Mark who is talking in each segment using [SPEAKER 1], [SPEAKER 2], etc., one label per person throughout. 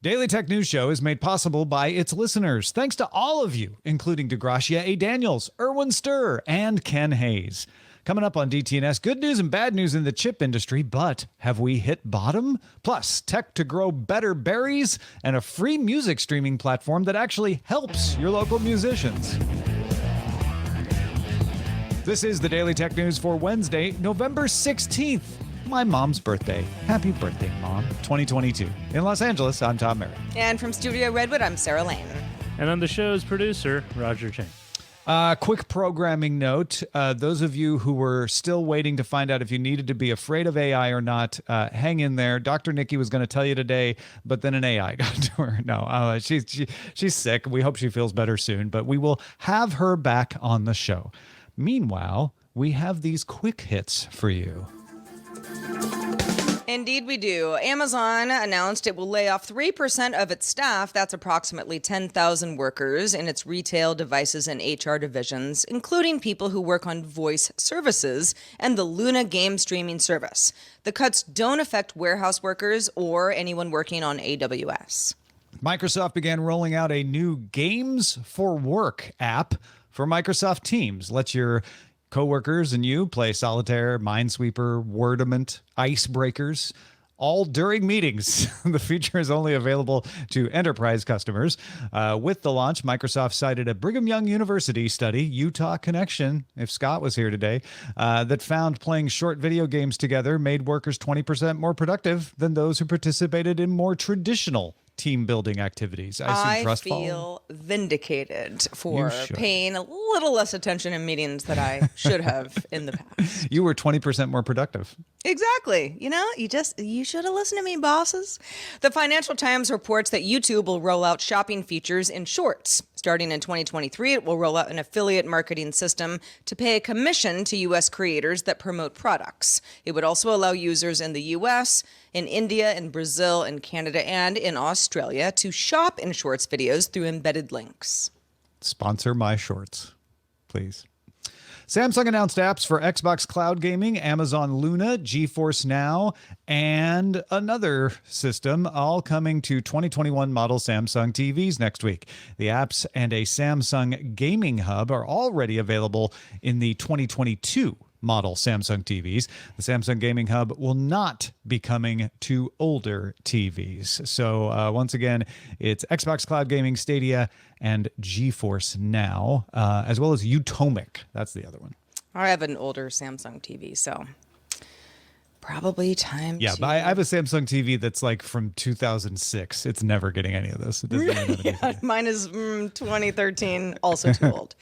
[SPEAKER 1] Daily Tech News Show is made possible by its listeners. Thanks to all of you, including DeGracia A. Daniels, Erwin Sturr, and Ken Hayes. Coming up on DTNS, good news and bad news in the chip industry, but have we hit bottom? Plus, tech to grow better berries and a free music streaming platform that actually helps your local musicians. This is the Daily Tech News for Wednesday, November 16th. My mom's birthday. Happy birthday, Mom. 2022. In Los Angeles, I'm Tom Merritt.
[SPEAKER 2] And from Studio Redwood, I'm Sarah Lane.
[SPEAKER 3] And I'm the show's producer, Roger Chang.
[SPEAKER 1] Quick programming note. Those of you who were still waiting to find out if you needed to be afraid of AI or not, hang in there. Dr. Nikki was going to tell you today, but then an AI got to her. No, she's sick. We hope she feels better soon, but we will have her back on the show. Meanwhile, we have these quick hits for you.
[SPEAKER 2] Indeed we do. Amazon announced it will lay off 3% of its staff. That's approximately 10,000 workers in its retail, devices, and HR divisions, including people who work on voice services and the Luna game streaming service. The cuts don't affect warehouse workers or anyone working on AWS.
[SPEAKER 1] Microsoft began rolling out a new Games for Work app for Microsoft Teams. Lets your coworkers and you play Solitaire, Minesweeper, Wordament, Icebreakers, all during meetings. The feature is only available to enterprise customers. With the launch, Microsoft cited a Brigham Young University study, Utah Connection, if Scott was here today, that found playing short video games together made workers 20% more productive than those who participated in more traditional team building activities.
[SPEAKER 2] I feel vindicated for paying a little less attention in meetings that I should have in the past.
[SPEAKER 1] You were 20% more productive.
[SPEAKER 2] Exactly. You should have listened to me, bosses. The Financial Times reports that YouTube will roll out shopping features in Shorts. Starting in 2023, it will roll out an affiliate marketing system to pay a commission to U.S. creators that promote products. It would also allow users in the U.S., in India, in Brazil, in Canada, and in Australia to shop in Shorts videos through embedded links.
[SPEAKER 1] Sponsor my Shorts, please. Samsung announced apps for Xbox Cloud Gaming, Amazon Luna, GeForce Now, and another system, all coming to 2021 model Samsung TVs next week. The apps and a Samsung Gaming Hub are already available in the 2022 model Samsung TVs. The Samsung Gaming Hub will not be coming to older TVs. So once again, it's Xbox Cloud Gaming, Stadia, and GeForce Now, as well as Utomic. That's the other one.
[SPEAKER 2] I have an older Samsung TV, so probably time
[SPEAKER 1] to... but I have a Samsung TV that's like from 2006. It's never getting any of this. It doesn't
[SPEAKER 2] mine is 2013, also too old.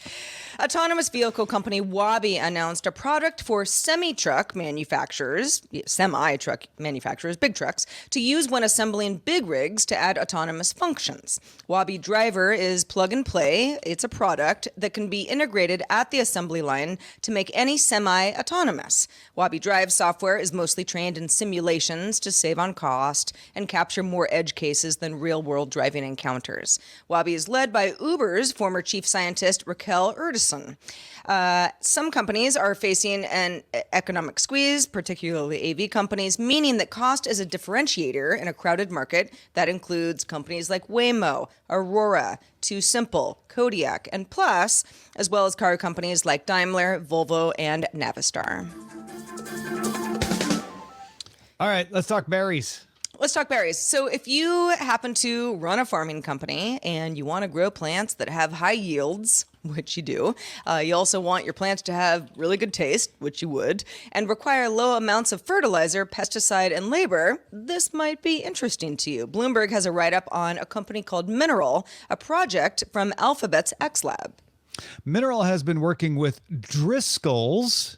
[SPEAKER 2] Autonomous vehicle company Waabi announced a product for semi-truck manufacturers, big trucks, to use when assembling big rigs to add autonomous functions. Waabi Driver is plug and play. It's a product that can be integrated at the assembly line to make any semi-autonomous. Waabi Drive software is mostly trained in simulations to save on cost and capture more edge cases than real-world driving encounters. Waabi is led by Uber's former chief scientist Raquel Erdison. Some companies are facing an economic squeeze, particularly AV companies, meaning that cost is a differentiator in a crowded market that includes companies like Waymo, Aurora, Too Simple, Kodiak, and Plus, as well as car companies like Daimler, Volvo, and Navistar.
[SPEAKER 1] All right, let's talk berries.
[SPEAKER 2] Let's talk berries. So if you happen to run a farming company and you want to grow plants that have high yields, which you do, you also want your plants to have really good taste, which you would, and require low amounts of fertilizer, pesticide, and labor, this might be interesting to you. Bloomberg has a write-up on a company called Mineral, a project from Alphabet's X-Lab.
[SPEAKER 1] Mineral has been working with Driscoll's.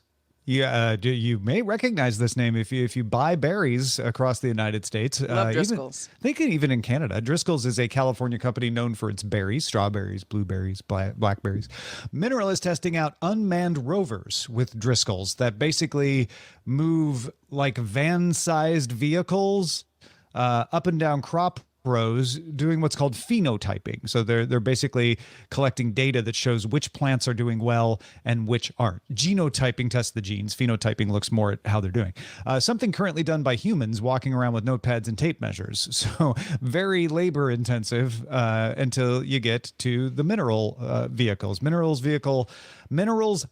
[SPEAKER 1] You may recognize this name if you buy berries across the United States.
[SPEAKER 2] Love Driscoll's.
[SPEAKER 1] Even in Canada. Driscoll's is a California company known for its berries, strawberries, blueberries, blackberries. Mineral is testing out unmanned rovers with Driscoll's that basically move like van-sized vehicles up and down crop pros doing what's called phenotyping. So they're basically collecting data that shows which plants are doing well and which aren't. Genotyping tests the genes. Phenotyping looks more at how they're doing. Something currently done by humans walking around with notepads and tape measures. So very labor intensive until you get to the mineral vehicles. Minerals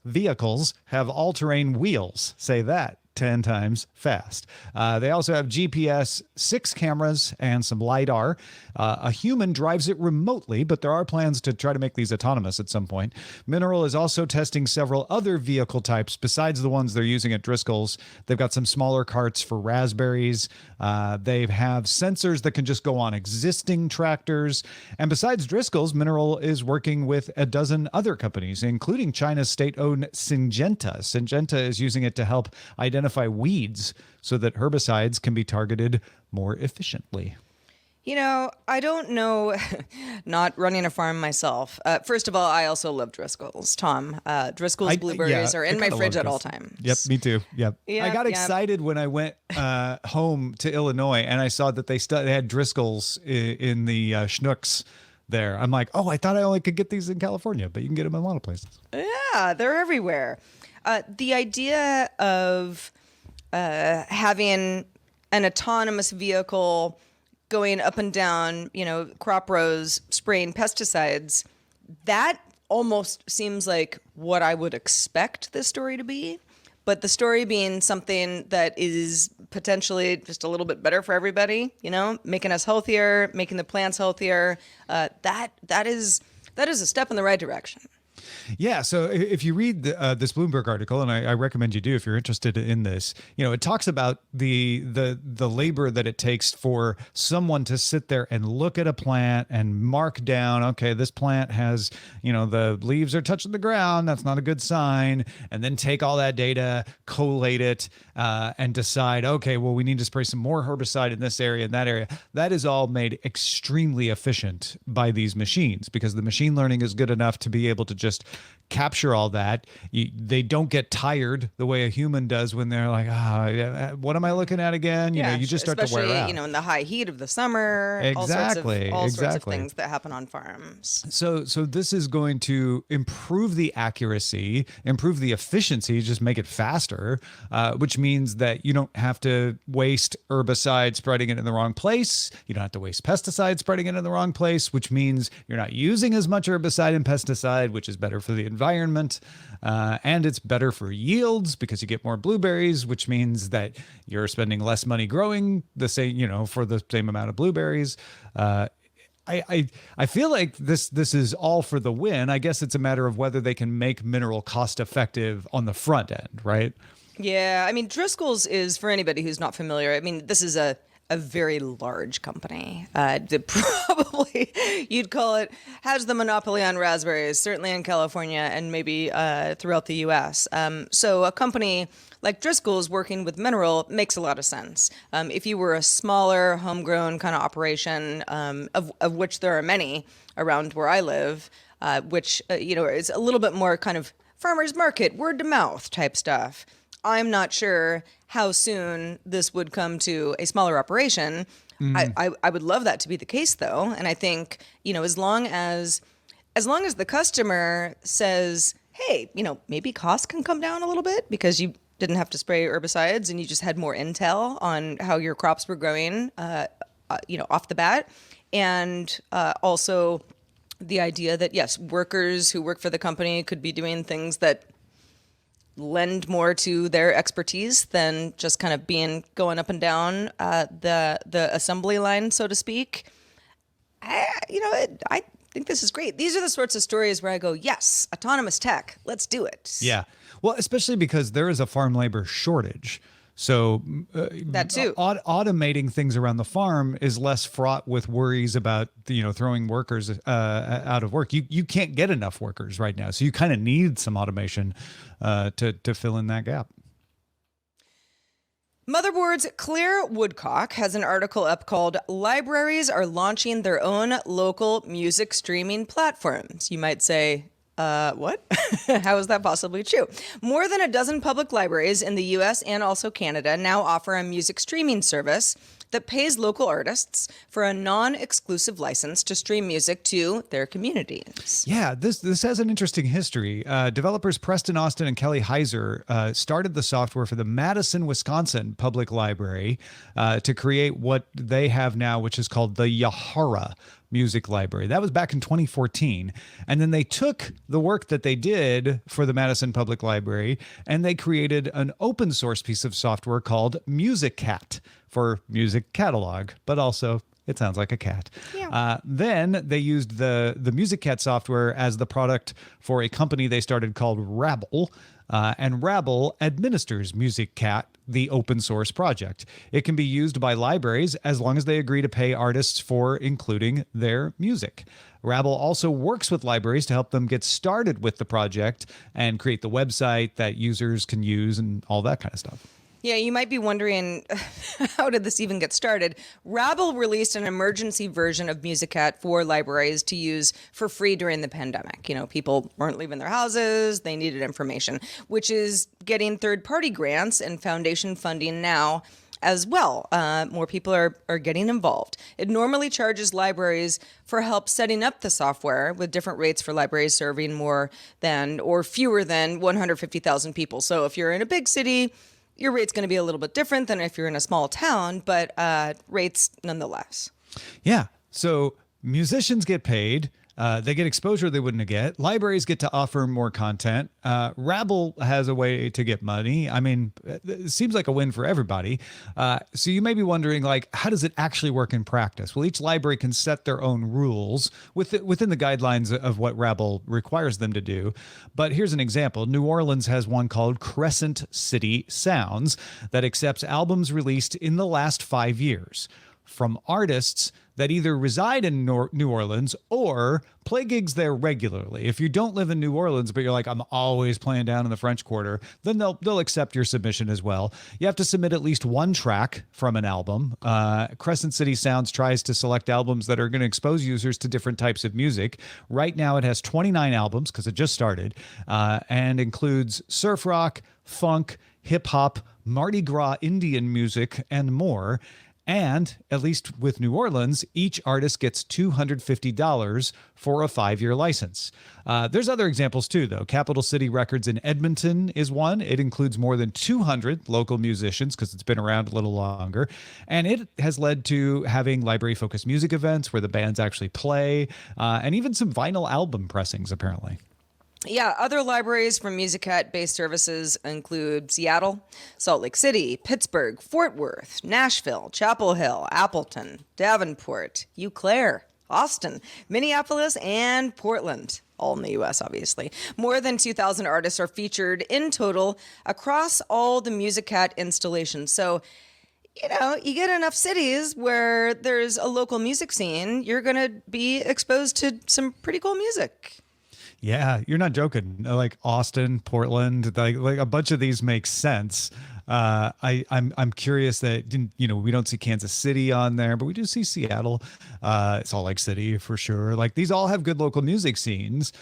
[SPEAKER 1] vehicles have all-terrain wheels. Say that 10 times fast. They also have GPS, 6 cameras, and some LiDAR. A human drives it remotely, but there are plans to try to make these autonomous at some point. Mineral is also testing several other vehicle types besides the ones they're using at Driscoll's. They've got some smaller carts for raspberries. They have sensors that can just go on existing tractors. And besides Driscoll's, Mineral is working with a dozen other companies, including China's state-owned Syngenta. Syngenta is using it to help identify weeds so that herbicides can be targeted more efficiently.
[SPEAKER 2] I don't know, not running a farm myself. First of all, I also love Driscoll's, Tom. Driscoll's blueberries are in my fridge at all times.
[SPEAKER 1] Yep, me too. Yep. I got
[SPEAKER 2] Yep.
[SPEAKER 1] excited when I went home to Illinois and I saw that they had Driscoll's in the Schnucks there. I'm like, oh, I thought I only could get these in California, but you can get them in a lot of places.
[SPEAKER 2] Yeah, they're everywhere. The idea of having an autonomous vehicle going up and down, crop rows, spraying pesticides, that almost seems like what I would expect this story to be. But the story being something that is potentially just a little bit better for everybody, making us healthier, making the plants healthier, that is a step in the right direction.
[SPEAKER 1] Yeah. So if you read this Bloomberg article, and I recommend you do if you're interested in this, it talks about the labor that it takes for someone to sit there and look at a plant and mark down, okay, this plant has, the leaves are touching the ground. That's not a good sign. And then take all that data, collate it, and decide, okay, well, we need to spray some more herbicide in this area and that area. That is all made extremely efficient by these machines because the machine learning is good enough to be able to just capture all that. They don't get tired the way a human does when they're like, what am I looking at again? You just start to wear out.
[SPEAKER 2] In the high heat of the summer,
[SPEAKER 1] Exactly.
[SPEAKER 2] all sorts of things that happen on farms.
[SPEAKER 1] So this is going to improve the accuracy, improve the efficiency, just make it faster, which means that you don't have to waste herbicide spreading it in the wrong place. You don't have to waste pesticide spreading it in the wrong place, which means you're not using as much herbicide and pesticide, which is better for the environment. And it's better for yields because you get more blueberries, which means that you're spending less money growing the same, for the same amount of blueberries. I feel like this is all for the win. I guess it's a matter of whether they can make Mineral cost effective on the front end, right?
[SPEAKER 2] Yeah, Driscoll's is, for anybody who's not familiar, this is a very large company. Probably you'd call it, has the monopoly on raspberries, certainly in California and maybe throughout the U.S. So a company like Driscoll's working with Mineral makes a lot of sense. If you were a smaller, homegrown kind of operation, of which there are many around where I live, which is a little bit more kind of farmer's market, word to mouth type stuff. I'm not sure how soon this would come to a smaller operation. I would love that to be the case, though. And I think, as long as the customer says, hey, maybe costs can come down a little bit because you didn't have to spray herbicides and you just had more intel on how your crops were growing, off the bat. And also the idea that, yes, workers who work for the company could be doing things that lend more to their expertise than just kind of going up and down the assembly line, so to speak. I think this is great. These are the sorts of stories where I go, yes, autonomous tech, let's do it.
[SPEAKER 1] Yeah. Well, especially because there is a farm labor shortage. So
[SPEAKER 2] that too.
[SPEAKER 1] Automating things around the farm is less fraught with worries about throwing workers out of work. You can't get enough workers right now, so you kind of need some automation to fill in that gap.
[SPEAKER 2] Motherboard's Claire Woodcock has an article up called "Libraries Are Launching Their Own Local Music Streaming Platforms." You might say, what? How is that possibly true? More than a dozen public libraries in the U.S. and also Canada now offer a music streaming service that pays local artists for a non-exclusive license to stream music to their communities.
[SPEAKER 1] Yeah, this has an interesting history. Developers Preston Austin and Kelly Heiser started the software for the Madison, Wisconsin Public Library to create what they have now, which is called the Yahara Music Library. That was back in 2014. And then they took the work that they did for the Madison Public Library and they created an open source piece of software called MusicCat for music catalog, but also it sounds like a cat.
[SPEAKER 2] Yeah.
[SPEAKER 1] Then they used the MusicCat software as the product for a company they started called Rabble. And Rabble administers MusicCat, the open source project. It can be used by libraries as long as they agree to pay artists for including their music. Rabble also works with libraries to help them get started with the project and create the website that users can use and all that kind of stuff.
[SPEAKER 2] Yeah, you might be wondering, how did this even get started? Rabble released an emergency version of MusicCat for libraries to use for free during the pandemic. You know, people weren't leaving their houses, they needed information, which is getting third-party grants and foundation funding now as well. More people are getting involved. It normally charges libraries for help setting up the software with different rates for libraries serving more than or fewer than 150,000 people. So if you're in a big city, your rate's going to be a little bit different than if you're in a small town, but rates nonetheless.
[SPEAKER 1] Yeah. So musicians get paid. They get exposure they wouldn't get. Libraries get to offer more content. Rabble has a way to get money. I mean, it seems like a win for everybody. So you may be wondering, like, how does it actually work in practice? Well, each library can set their own rules within the guidelines of what Rabble requires them to do. But here's an example. New Orleans has one called Crescent City Sounds that accepts albums released in the last 5 years from artists that either reside in New Orleans or play gigs there regularly. If you don't live in New Orleans, but you're like, I'm always playing down in the French Quarter, then they'll accept your submission as well. You have to submit at least one track from an album. Crescent City Sounds tries to select albums that are going to expose users to different types of music. Right now it has 29 albums because it just started and includes surf rock, funk, hip hop, Mardi Gras Indian music, and more. And, at least with New Orleans, each artist gets $250 for a 5-year license. There's other examples too, though. Capital City Records in Edmonton is one. It includes more than 200 local musicians because it's been around a little longer. And it has led to having library-focused music events where the bands actually play, and even some vinyl album pressings, apparently.
[SPEAKER 2] Yeah, other libraries from MusicCat-based services include Seattle, Salt Lake City, Pittsburgh, Fort Worth, Nashville, Chapel Hill, Appleton, Davenport, Eau Claire, Austin, Minneapolis, and Portland. All in the U.S., obviously. More than 2,000 artists are featured in total across all the MusicCat installations. So, you know, you get enough cities where there's a local music scene, you're going to be exposed to some pretty cool music.
[SPEAKER 1] Yeah, you're not joking. Like Austin, Portland, like a bunch of these make sense. I'm curious that, you know, we don't see Kansas City on there, but we do see Seattle, Salt Lake City for sure. Like these all have good local music scenes.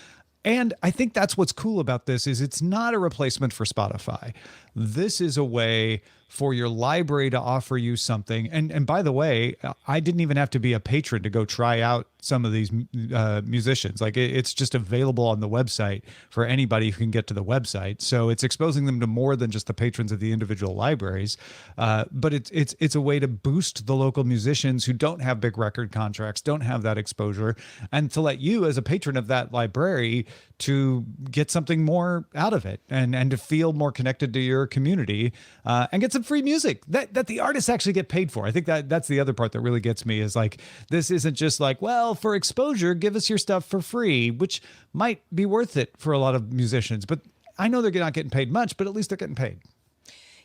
[SPEAKER 1] And I think that's what's cool about this is it's not a replacement for Spotify. This is a way for your library to offer you something. And by the way, I didn't even have to be a patron to go try out some of these musicians. Like it's just available on the website for anybody who can get to the website. So it's exposing them to more than just the patrons of the individual libraries. But it's a way to boost the local musicians who don't have big record contracts, don't have that exposure, and to let you as a patron of that library to get something more out of it and to feel more connected to your community and get some free music that the artists actually get paid for. I think that's the other part that really gets me is like, this isn't just like, well, for exposure, give us your stuff for free, which might be worth it for a lot of musicians. But I know they're not getting paid much, but at least they're getting paid.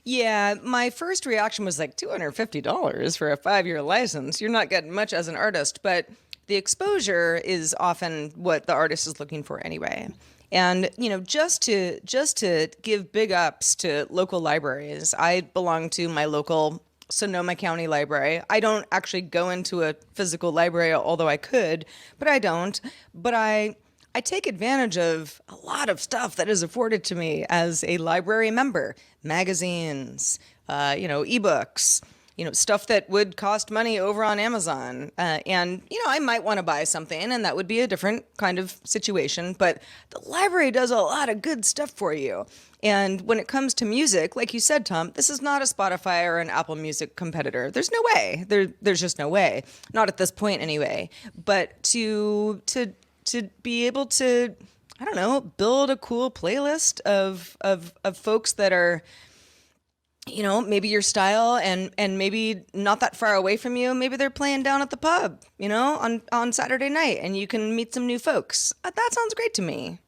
[SPEAKER 2] Yeah, my first reaction was like $250 for a 5-year license. You're not getting much as an artist, but the exposure is often what the artist is looking for anyway. And, you know, just to give big ups to local libraries, I belong to my local Sonoma County Library. I don't actually go into a physical library, although I could, but I don't. But I take advantage of a lot of stuff that is afforded to me as a library member. Magazines, ebooks, stuff that would cost money over on Amazon. And, I might want to buy something, and that would be a different kind of situation. But the library does a lot of good stuff for you. And when it comes to music, like you said, Tom, this is not a Spotify or an Apple Music competitor. There's no way. There's just no way. Not at this point, anyway. But to be able to, I don't know, build a cool playlist of folks that are, maybe your style and maybe not that far away from you. Maybe they're playing down at the pub, on Saturday night, and you can meet some new folks. That sounds great to me.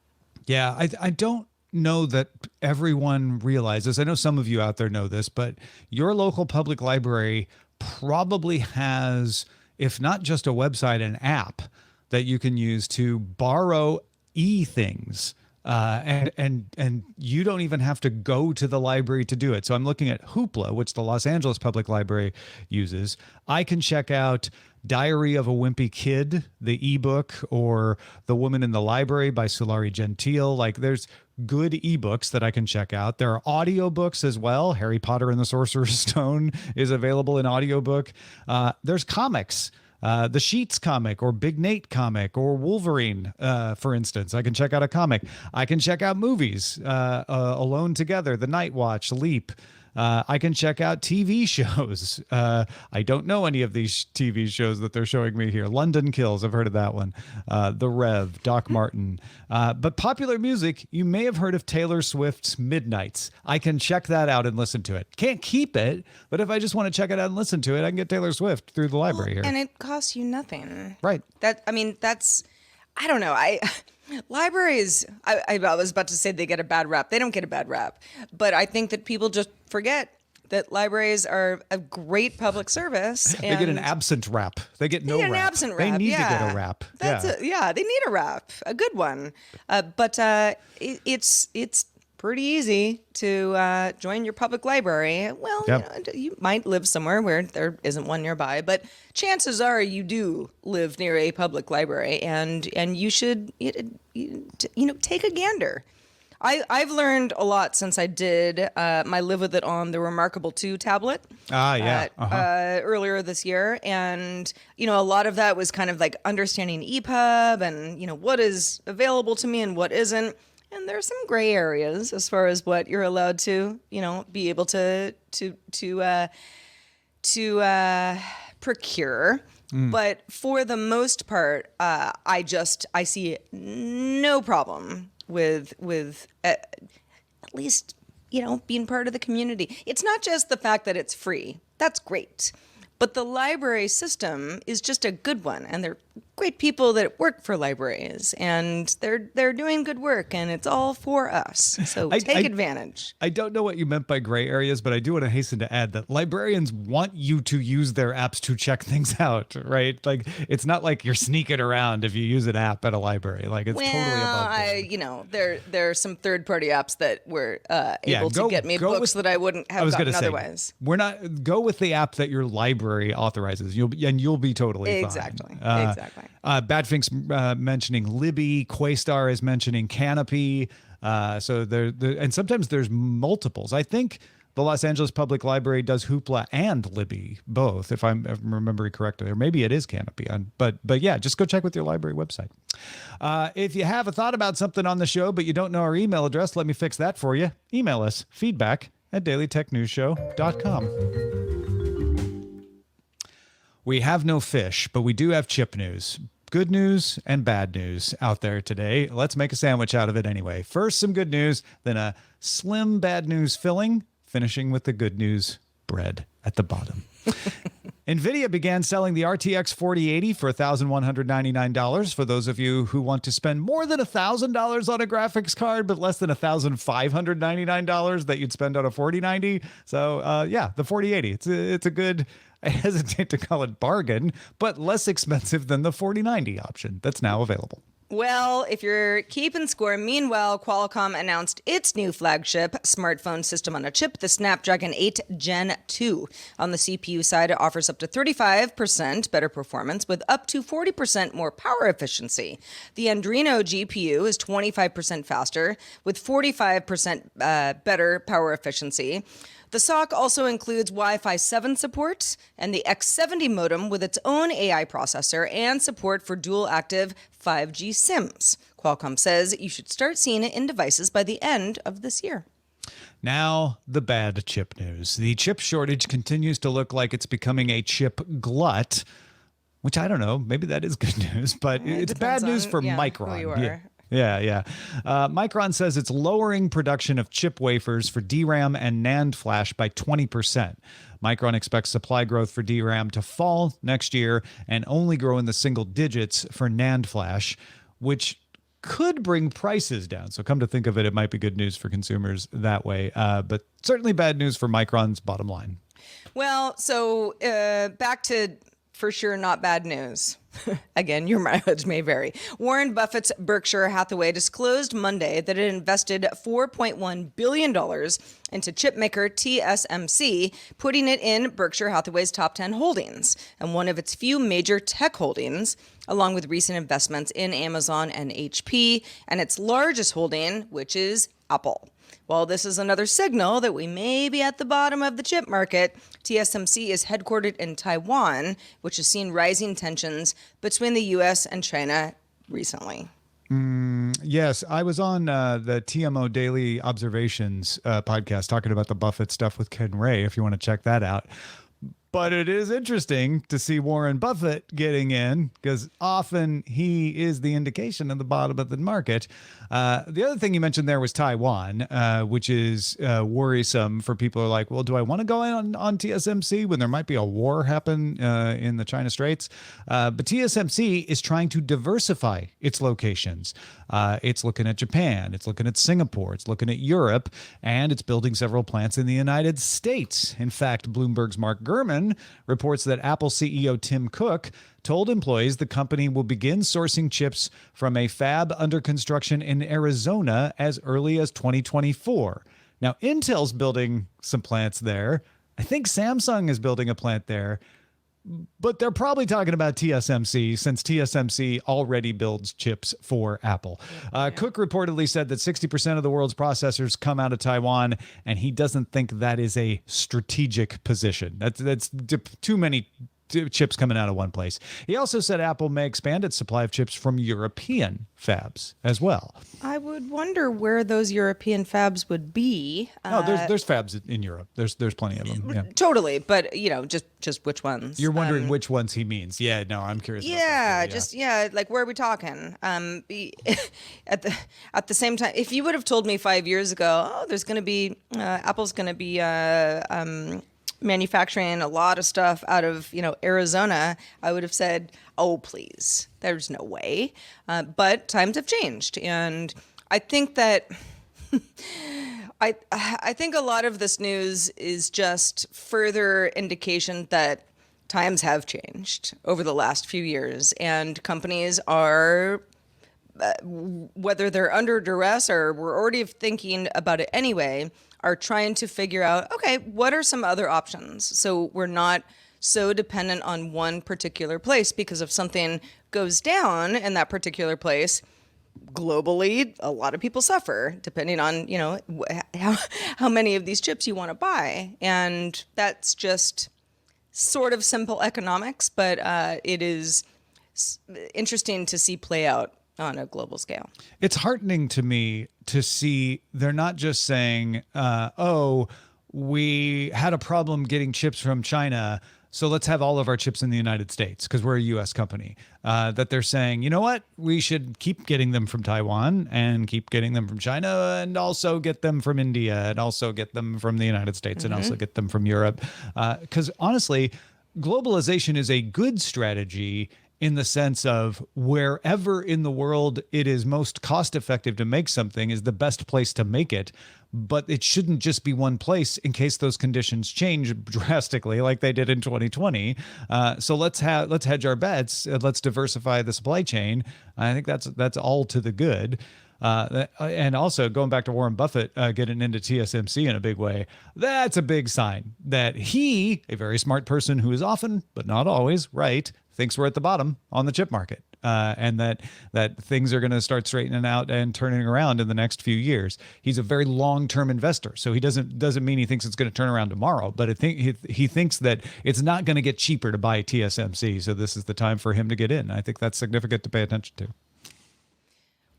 [SPEAKER 1] Yeah, I don't know that everyone realizes. I know some of you out there know this, but your local public library probably has, if not just a website, an app that you can use to borrow things. And you don't even have to go to the library to do it. So I'm looking at Hoopla, which the Los Angeles Public Library uses. I can check out Diary of a Wimpy Kid, the ebook, or The Woman in the Library by Sulari Gentile. Like, there's good ebooks that I can check out. There are audiobooks as well. Harry Potter and the Sorcerer's Stone is available in audiobook. There's comics. The Sheets comic, or Big Nate comic, or Wolverine, for instance. I can check out a comic. I can check out movies, Alone Together, The Night Watch, Leap. I can check out TV shows. I don't know any of these TV shows that they're showing me here. London Kills, I've heard of that one. The Rev, Doc Martin. But popular music, you may have heard of Taylor Swift's Midnights. I can check that out and listen to it. Can't keep it, but if I just want to check it out and listen to it, I can get Taylor Swift through the library here.
[SPEAKER 2] And it costs you nothing.
[SPEAKER 1] Right.
[SPEAKER 2] I don't know. Libraries, I was about to say they get a bad rap. They don't get a bad rap. But I think that people just forget that libraries are a great public service.
[SPEAKER 1] They get an absent rap. They get no rap.
[SPEAKER 2] An absent rap.
[SPEAKER 1] They need to get a rap.
[SPEAKER 2] They need a rap, a good one. But it's pretty easy to join your public library. Well, you might live somewhere where there isn't one nearby, but chances are you do live near a public library, and you should take a gander. I've learned a lot since I did my Live With It on the Remarkable 2 tablet earlier this year. And, a lot of that was kind of like understanding EPUB and, what is available to me and what isn't. And there's some gray areas as far as what you're allowed to, be able to procure. But for the most part, I see no problem with at least, being part of the community. It's not just the fact that it's free. That's great. But the library system is just a good one, and they're great people that work for libraries, and they're doing good work, and it's all for us. So take advantage.
[SPEAKER 1] I don't know what you meant by gray areas, but I do want to hasten to add that librarians want you to use their apps to check things out, right? Like, it's not like you're sneaking around if you use an app at a library. Like, it's totally above board.
[SPEAKER 2] There are some third-party apps that were able to get me books that I wouldn't have gotten otherwise.
[SPEAKER 1] Go with the app that your library authorizes. You'll be totally fine.
[SPEAKER 2] Exactly.
[SPEAKER 1] Badfink's mentioning Libby. Quaystar is mentioning Canopy. So and sometimes there's multiples. I think the Los Angeles Public Library does Hoopla and Libby both, if I'm remembering correctly, or maybe it is Canopy. But yeah, just go check with your library website. If you have a thought about something on the show, but you don't know our email address, let me fix that for you. Email us, feedback@dailytechnewsshow.com. We have no fish, but we do have chip news. Good news and bad news out there today. Let's make a sandwich out of it anyway. First, some good news, then a slim bad news filling, finishing with the good news bread at the bottom. NVIDIA began selling the RTX 4080 for $1,199 for those of you who want to spend more than $1,000 on a graphics card, but less than $1,599 that you'd spend on a 4090. So the 4080, it's a good, I hesitate to call it bargain, but less expensive than the 4090 option that's now available.
[SPEAKER 2] Well, if you're keeping score, meanwhile, Qualcomm announced its new flagship smartphone system on a chip, the Snapdragon 8 Gen 2. On the CPU side, it offers up to 35% better performance with up to 40% more power efficiency. The Adreno GPU is 25% faster with 45% better power efficiency. The SoC also includes Wi-Fi 7 support and the X70 modem with its own AI processor and support for dual-active 5G SIMs. Qualcomm says you should start seeing it in devices by the end of this year.
[SPEAKER 1] Now, the bad chip news. The chip shortage continues to look like it's becoming a chip glut, which I don't know, maybe that is good news, but it's bad news for Micron.
[SPEAKER 2] Who you are.
[SPEAKER 1] Yeah. Micron says it's lowering production of chip wafers for DRAM and NAND flash by 20%. Micron expects supply growth for DRAM to fall next year and only grow in the single digits for NAND flash, which could bring prices down. So come to think of it, it might be good news for consumers that way, but certainly bad news for Micron's bottom line.
[SPEAKER 2] Well, so back to for sure not bad news. Again, your mileage may vary. Warren Buffett's Berkshire Hathaway disclosed Monday that it invested $4.1 billion into chipmaker TSMC, putting it in Berkshire Hathaway's top 10 holdings and one of its few major tech holdings, along with recent investments in Amazon and HP, and its largest holding, which is Apple. While this is another signal that we may be at the bottom of the chip market, TSMC is headquartered in Taiwan, which has seen rising tensions between the U.S. and China recently.
[SPEAKER 1] Yes, I was on the TMO Daily Observations podcast talking about the Buffett stuff with Ken Ray, if you want to check that out. But it is interesting to see Warren Buffett getting in because often he is the indication of the bottom of the market. The other thing you mentioned there was Taiwan, which is worrisome for people who are like, well, do I want to go in on TSMC when there might be a war happen in the China Straits? But TSMC is trying to diversify its locations. It's looking at Japan, it's looking at Singapore, it's looking at Europe, and it's building several plants in the United States. In fact, Bloomberg's Mark Gurman reports that Apple CEO Tim Cook told employees the company will begin sourcing chips from a fab under construction in Arizona as early as 2024. Now, Intel's building some plants there. I think Samsung is building a plant there. But they're probably talking about TSMC since TSMC already builds chips for Apple. Cook reportedly said that 60% of the world's processors come out of Taiwan, and he doesn't think that is a strategic position. That's too many chips coming out of one place. He also said Apple may expand its supply of chips from European fabs as well.
[SPEAKER 2] I would wonder where those European fabs would be.
[SPEAKER 1] No, there's fabs in Europe. There's plenty of them. Yeah.
[SPEAKER 2] Totally, but just which ones?
[SPEAKER 1] You're wondering which ones he means. Yeah, no, I'm curious.
[SPEAKER 2] Yeah, like where are we talking? At the same time, if you would have told me 5 years ago, oh, there's going to be Apple's going to be manufacturing a lot of stuff out of Arizona, I would have said, oh please, there's no way. But times have changed, and I think that I think a lot of this news is just further indication that times have changed over the last few years, and companies are, whether they're under duress or we're already thinking about it anyway, are trying to figure out, okay, what are some other options? So we're not so dependent on one particular place, because if something goes down in that particular place, globally, a lot of people suffer, depending on, how many of these chips you want to buy. And that's just sort of simple economics, but it is interesting to see play out on a global scale.
[SPEAKER 1] It's heartening to me to see they're not just saying, we had a problem getting chips from China, so let's have all of our chips in the United States because we're a U.S. company. That they're saying, you know what, we should keep getting them from Taiwan and keep getting them from China and also get them from India and also get them from the United States and also get them from Europe. Because honestly, globalization is a good strategy in the sense of wherever in the world it is most cost effective to make something is the best place to make it. But it shouldn't just be one place in case those conditions change drastically like they did in 2020. So let's hedge our bets. Let's diversify the supply chain. I think that's all to the good. And also going back to Warren Buffett getting into TSMC in a big way, that's a big sign that he, a very smart person who is often, but not always, right, thinks we're at the bottom on the chip market. And that things are going to start straightening out and turning around in the next few years. He's a very long-term investor, so he doesn't mean he thinks it's going to turn around tomorrow. But he thinks that it's not going to get cheaper to buy TSMC, so this is the time for him to get in. I think that's significant to pay attention to.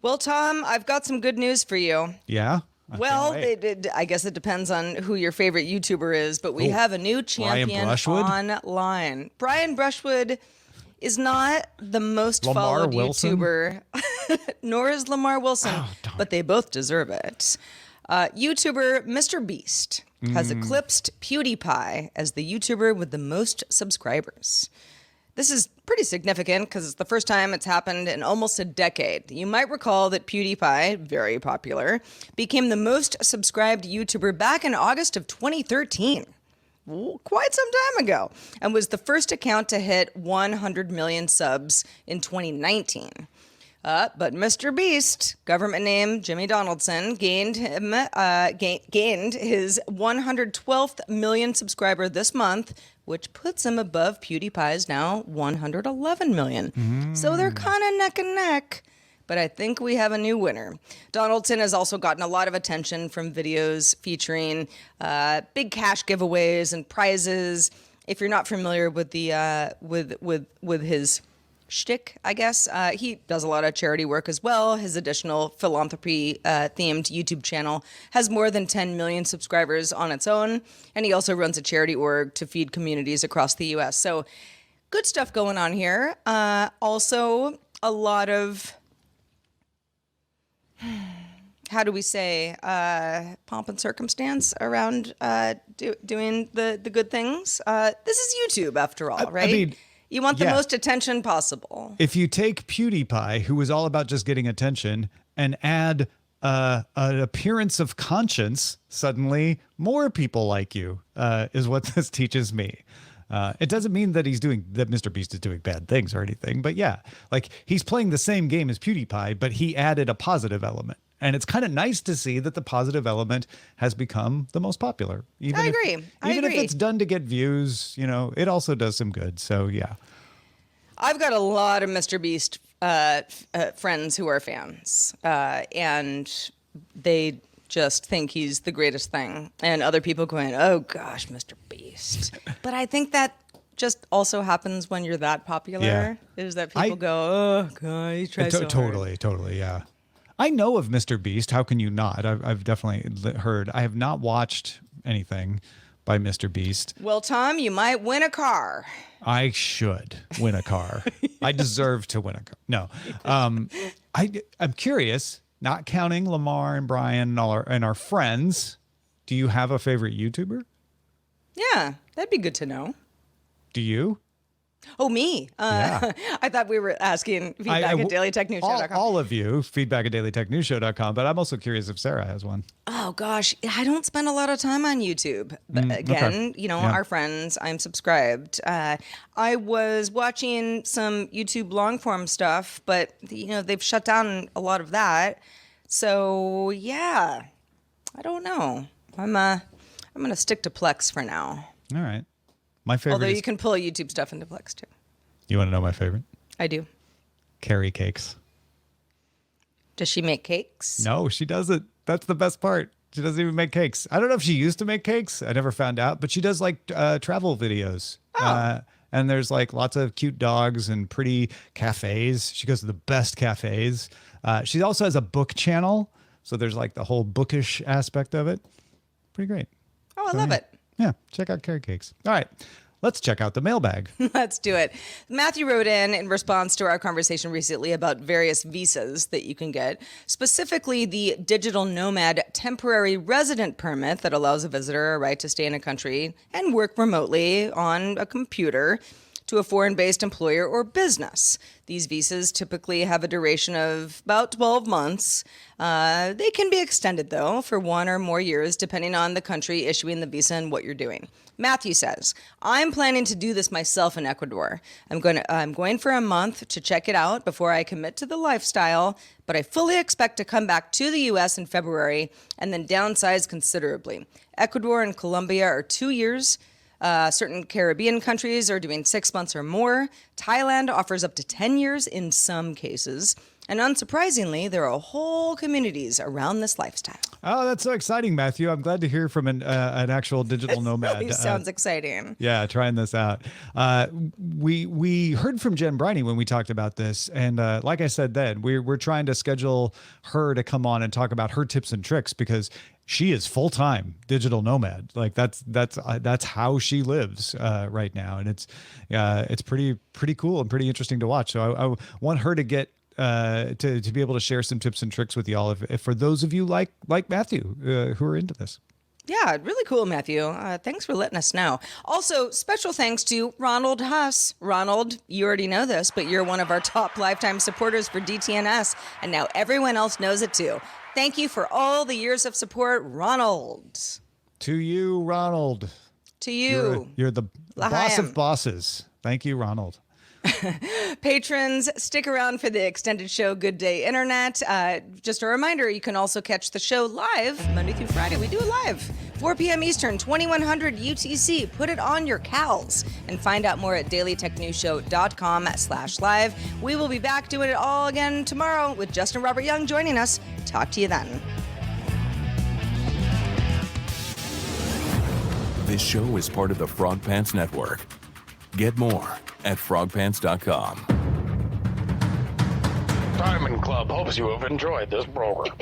[SPEAKER 2] Well, Tom, I've got some good news for you.
[SPEAKER 1] Yeah.
[SPEAKER 2] Well, I guess it depends on who your favorite YouTuber is, but we have a new champion online. Brian Brushwood is not the most followed YouTuber, nor is Lamar Wilson, but they both deserve it. YouTuber MrBeast has eclipsed PewDiePie as the YouTuber with the most subscribers. This is pretty significant because it's the first time it's happened in almost a decade. You might recall that PewDiePie, very popular, became the most subscribed YouTuber back in August of 2013. Quite some time ago, and was the first account to hit 100 million subs in 2019. But MrBeast, government name Jimmy Donaldson, gained his 112th million subscriber this month, which puts him above PewDiePie's now 111 million. So they're kind of neck and neck. But I think we have a new winner. Donaldson has also gotten a lot of attention from videos featuring big cash giveaways and prizes. If you're not familiar with the with his shtick, I guess he does a lot of charity work as well. His additional philanthropy themed YouTube channel has more than 10 million subscribers on its own, and he also runs a charity org to feed communities across the U.S. So good stuff going on here. Also, a lot of how do we say, pomp and circumstance around doing the good things. This is YouTube, after all, right?
[SPEAKER 1] I mean,
[SPEAKER 2] you want the most attention possible.
[SPEAKER 1] If you take PewDiePie, who was all about just getting attention, and add an appearance of conscience, suddenly more people like you, is what this teaches me. It doesn't mean that MrBeast is doing bad things or anything, but yeah, like he's playing the same game as PewDiePie, but he added a positive element. And it's kind of nice to see that the positive element has become the most popular. I agree. Even if it's done to get views, it also does some good. So yeah.
[SPEAKER 2] I've got a lot of MrBeast friends who are fans, and they just think he's the greatest thing, and other people going, oh gosh, MrBeast. But I think that just also happens when you're that popular, is that people go, oh god, he tries so hard.
[SPEAKER 1] Totally, yeah. I know of MrBeast. How can you not? I've definitely heard. I have not watched anything by MrBeast.
[SPEAKER 2] Well, Tom, you might win a car.
[SPEAKER 1] I should win a car. I deserve to win a car. No, I'm curious. Not counting Lamar and Brian and our friends, do you have a favorite YouTuber?
[SPEAKER 2] Yeah, that'd be good to know.
[SPEAKER 1] Do you?
[SPEAKER 2] Oh, me?
[SPEAKER 1] Yeah.
[SPEAKER 2] I thought we were asking feedback at dailytechnewsshow.com.
[SPEAKER 1] All of you, feedback at dailytechnewsshow.com, but I'm also curious if Sarah has one.
[SPEAKER 2] Oh, gosh. I don't spend a lot of time on YouTube. But again, our friends, I'm subscribed. I was watching some YouTube long form stuff, but, they've shut down a lot of that. So, yeah, I don't know. I'm going to stick to Plex for now.
[SPEAKER 1] All right. My favorite.
[SPEAKER 2] Although you can pull YouTube stuff into Plex too.
[SPEAKER 1] You want to know my favorite?
[SPEAKER 2] I do.
[SPEAKER 1] Carrie Cakes.
[SPEAKER 2] Does she make cakes?
[SPEAKER 1] No, she doesn't. That's the best part. She doesn't even make cakes. I don't know if she used to make cakes. I never found out, but she does like travel videos.
[SPEAKER 2] Oh.
[SPEAKER 1] And there's like lots of cute dogs and pretty cafes. She goes to the best cafes. She also has a book channel. So there's like the whole bookish aspect of it. Pretty great.
[SPEAKER 2] Oh, I love it.
[SPEAKER 1] Yeah, check out Carrie Cakes. All right, let's check out the mailbag.
[SPEAKER 2] Let's do it. Matthew wrote in response to our conversation recently about various visas that you can get, specifically the digital nomad temporary resident permit that allows a visitor a right to stay in a country and work remotely on a computer to a foreign-based employer or business. These visas typically have a duration of about 12 months. They can be extended, though, for 1 or more years, depending on the country issuing the visa and what you're doing. Matthew says, I'm planning to do this myself in Ecuador. I'm going for a month to check it out before I commit to the lifestyle, but I fully expect to come back to the U.S. in February and then downsize considerably. Ecuador and Colombia are 2 years. Certain Caribbean countries are doing 6 months or more. Thailand offers up to 10 years in some cases. And unsurprisingly, there are whole communities around this lifestyle.
[SPEAKER 1] Oh, that's so exciting, Matthew. I'm glad to hear from an actual digital nomad.
[SPEAKER 2] Really sounds exciting.
[SPEAKER 1] Yeah, trying this out. We heard from Jen Briney when we talked about this, and like I said then, we're trying to schedule her to come on and talk about her tips and tricks because she is full-time digital nomad. Like that's how she lives right now, and it's pretty cool and pretty interesting to watch. So I want her to get. To be able to share some tips and tricks with y'all, if for those of you like Matthew who are into this.
[SPEAKER 2] Yeah, really cool, Matthew. Thanks for letting us know. Also, special thanks to Ronald Huss. Ronald, you already know this, but you're one of our top lifetime supporters for DTNS, and now everyone else knows it too. Thank you for all the years of support, Ronald.
[SPEAKER 1] To you, Ronald.
[SPEAKER 2] To you.
[SPEAKER 1] You're the boss of bosses. Thank you, Ronald.
[SPEAKER 2] Patrons, stick around for the extended show Good Day Internet. Just a reminder, you can also catch the show live Monday through Friday. We do it live, 4 p.m. Eastern, 2100 UTC. Put it on your CALs and find out more at dailytechnewsshow.com/live. We will be back doing it all again tomorrow with Justin Robert Young joining us. Talk to you then.
[SPEAKER 4] This show is part of the Frog Pants Network. Get more at frogpants.com.
[SPEAKER 5] Diamond Club hopes you have enjoyed this program.